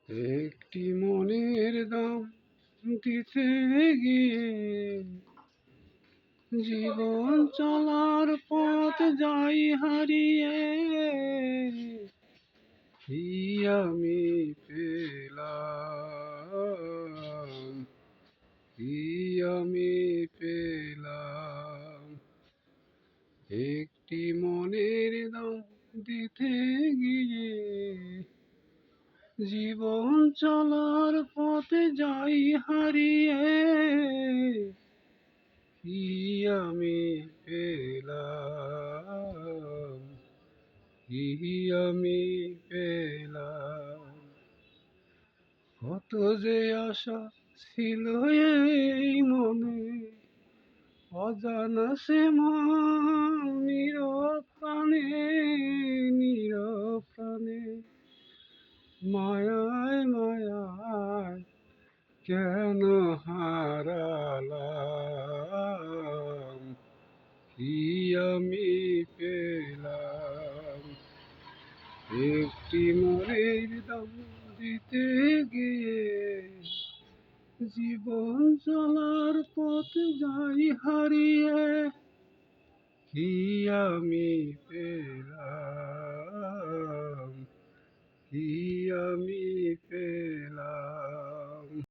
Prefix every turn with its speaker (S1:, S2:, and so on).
S1: একটি মনের দাম দিতে গিয়ে জীবন চলার পথ যাই হারিয়ে। কি আমি পেলাম, কি আমি পেলাম, একটি মনের দাম দিতে গিয়ে জীবন চলার পথে যাই হারিয়ে। কি আমি পেলাম, কি আমি পেলাম, কত যে আশা ছিল এই মনে, অজানা সে নীরব প্রাণে, নীরব প্রাণে, মায়ায় মায়ায় কেন হারালাম। কি আমি পেলাম, একটি মনের দাম দিতে গিয়ে জীবন চলার পথ যাই হারিয়ে। কি আমি পেলাম, কি আমি পেলাম।